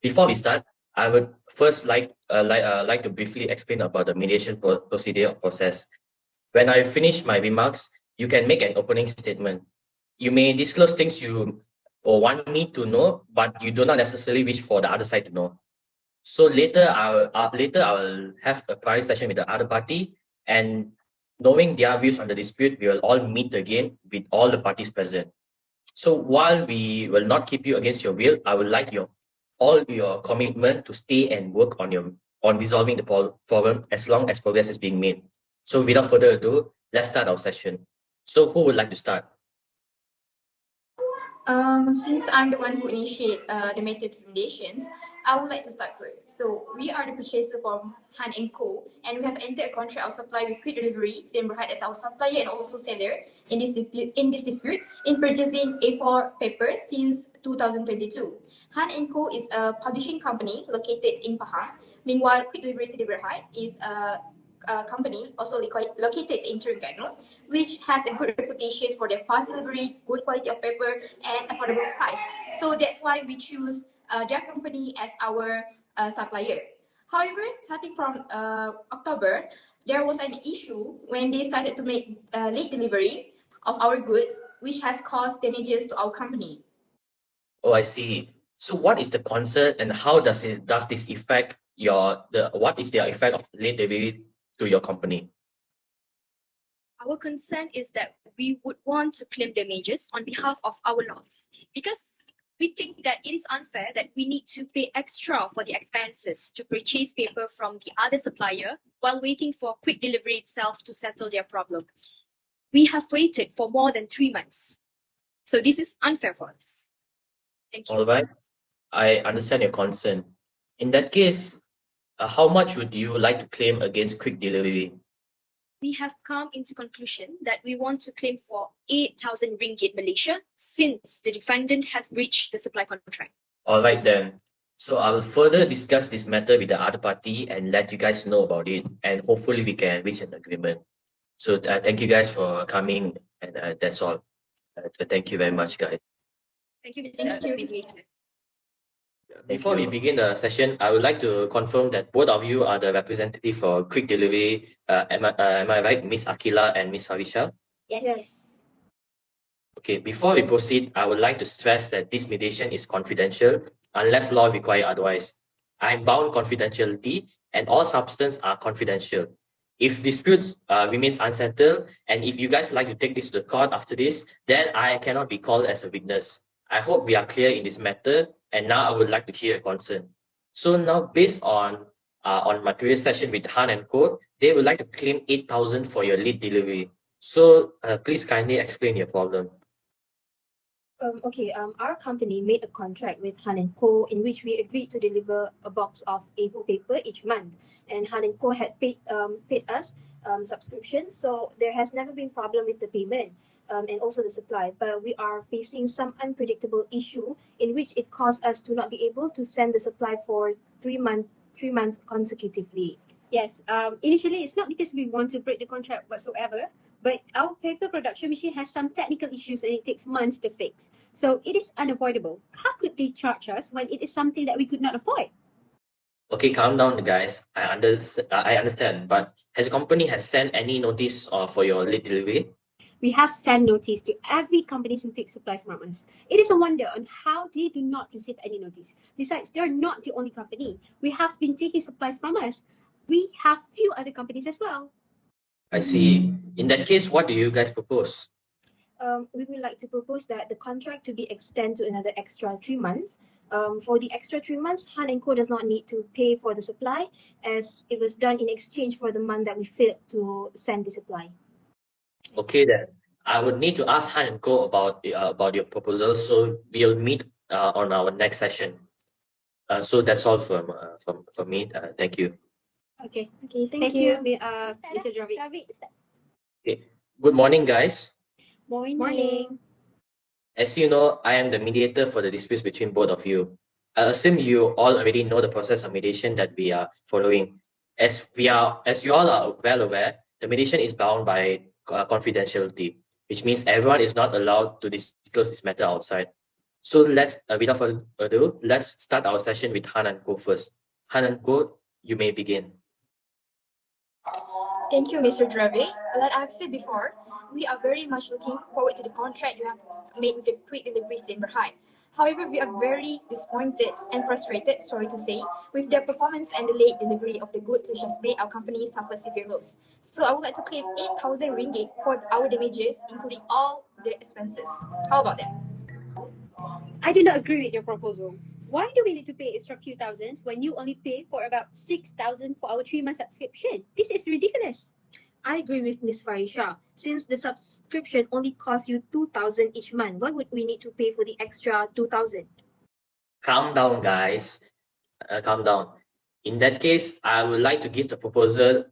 Before we start, I would first like to briefly explain about the mediation procedure process. When I finish my remarks, you can make an opening statement. You may disclose things you or want me to know, but you do not necessarily wish for the other side to know. So later I'll have a private session with the other party, and knowing their views on the dispute, we will all meet again with all the parties present. So while we will not keep you against your will, I would like your commitment to stay and work on resolving the problem as long as progress is being made. So without further ado, let's start our session. So who would like to start? Since I'm the one who initiate the method recommendations, I would like to start first. So we are the purchaser from Han and Co, and we have entered a contract of supply with Quikdelivery, same Berhad as our supplier and also seller in this dispute in purchasing A4 papers since 2022. Han and Co is a publishing company located in Pahang. Meanwhile, Quikdelivery City Berhad is a company also located in Terengganu, which has a good reputation for their fast delivery, good quality of paper, and affordable price. So that's why we choose their company as our supplier. However, starting from October, there was an issue when they started to make late delivery of our goods, which has caused damages to our company. Oh, I see. So what is the concern and how does this affect what is the effect of late delivery to your company? Our concern is that we would want to claim damages on behalf of our loss because we think that it is unfair that we need to pay extra for the expenses to purchase paper from the other supplier while waiting for Quikdelivery itself to settle their problem. We have waited for more than 3 months. So this is unfair for us. Thank you. All right. I understand your concern. In that case, how much would you like to claim against Quikdelivery? We have come into conclusion that we want to claim for 8,000 ringgit Malaysia since the defendant has breached the supply contract. All right then. So I will further discuss this matter with the other party and let you guys know about it, and hopefully we can reach an agreement. So thank you guys for coming, and that's all. Thank you very much, guys. Thank you, Mr. Mediator. Before we begin the session, I would like to confirm that both of you are the representative for Quikdelivery. Am I right, Miss Akila and Miss Harisha? Yes. Okay, before we proceed, I would like to stress that this mediation is confidential unless law require otherwise. I'm bound confidentiality and all substance are confidential. If disputes remains unsettled and if you guys like to take this to the court after this, then I cannot be called as a witness. I hope we are clear in this matter, and now I would like to hear your concern. So now, based on my previous session with Han and Co, they would like to claim 8,000 for your late delivery. So please kindly explain your problem. Our company made a contract with Han and Co in which we agreed to deliver a box of A4 paper each month, and Han and Co had paid us subscription, so there has never been problem with the payment and also the supply. But we are facing some unpredictable issue in which it caused us to not be able to send the supply for 3 months consecutively. Yes, initially it's not because we want to break the contract whatsoever, but our paper production machine has some technical issues and it takes months to fix. So it is unavoidable. How could they charge us when it is something that we could not avoid? Okay, calm down, guys. I understand, but has the company sent any notice for your late delivery? We have sent notice to every company who takes supplies from us. It is a wonder on how they do not receive any notice. Besides, they're not the only company. We have been taking supplies from us. We have few other companies as well. I see. In that case, what do you guys propose? We would like to propose that the contract to be extended to another extra 3 months. For the extra 3 months, Han and Co does not need to pay for the supply as it was done in exchange for the month that we failed to send the supply. Okay, then I would need to ask Han and Co about your proposal, so we'll meet on our next session. So that's all from me. Thank you. Okay, Thank you. Mr. Dravid. Okay. Good morning, guys. Morning. As you know, I am the mediator for the disputes between both of you. I assume you all already know the process of mediation that we are following. As you all are well aware, the mediation is bound by confidentiality, which means everyone is not allowed to disclose this matter outside. So without further ado, let's start our session with Han and Co first. Han and Co, you may begin. Thank you, Mr. Drave. Like I've said before, we are very much looking forward to the contract you have made with the Quikdelivery in Berhad. However, we are very disappointed and frustrated, sorry to say, with their performance and the late delivery of the goods, which has made our company suffer severe loss. So I would like to claim 8,000 ringgit for our damages, including all the expenses. How about that? I do not agree with your proposal. Why do we need to pay extra few thousands when you only pay for about 6,000 for our 3-month subscription? This is ridiculous. I agree with Ms. Farisha. Since the subscription only costs you 2,000 each month, why would we need to pay for the extra 2,000? Calm down, guys. Calm down. In that case, I would like to give the proposal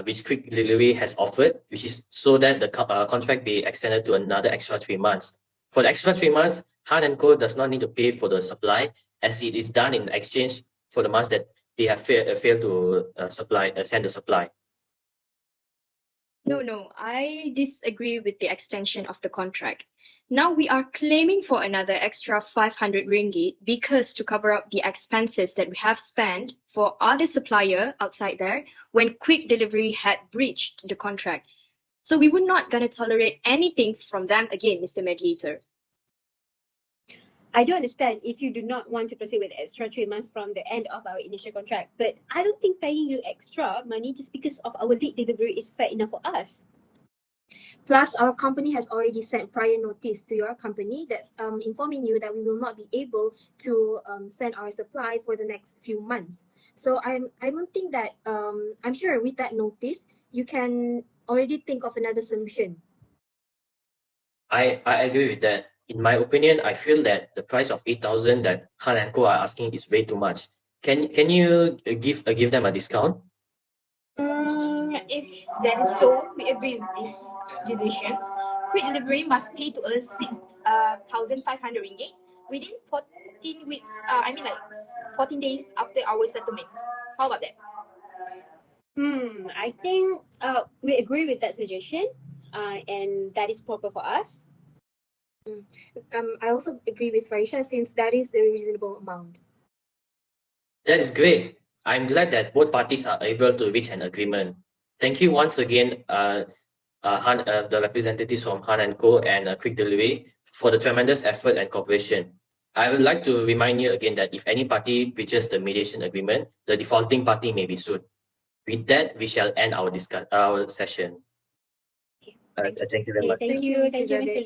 which Quikdelivery has offered, which is so that the contract be extended to another extra 3 months. For the extra 3 months, Han and Co does not need to pay for the supply, as it is done in exchange for the months that they have failed to send the supply. No, I disagree with the extension of the contract. Now we are claiming for another extra 500 ringgit because to cover up the expenses that we have spent for other supplier outside there when Quikdelivery had breached the contract. So we were not going to tolerate anything from them again, Mr. Mediator. I do understand if you do not want to proceed with extra 3 months from the end of our initial contract, but I don't think paying you extra money just because of our late delivery is fair enough for us. Plus, our company has already sent prior notice to your company that informing you that we will not be able to send our supply for the next few months. So I don't think that I'm sure with that notice you can already think of another solution. I agree with that. In my opinion, I feel that the price of 8,000 that Han and Co are asking is way too much. Can you give them a discount? If that is so, we agree with these decisions. Quikdelivery must pay to us 6,500 ringgit within 14 weeks. 14 days after our settlement. How about that? I think we agree with that suggestion, and that is proper for us. I also agree with Farisha since that is the reasonable amount. That is great. I'm glad that both parties are able to reach an agreement. Thank you once again, the representatives from Han and Co and Quikdelivery for the tremendous effort and cooperation. I would like to remind you again that if any party breaches the mediation agreement, the defaulting party may be sued. With that, we shall end our session. Okay. Thank you very much. Thank you, Mr.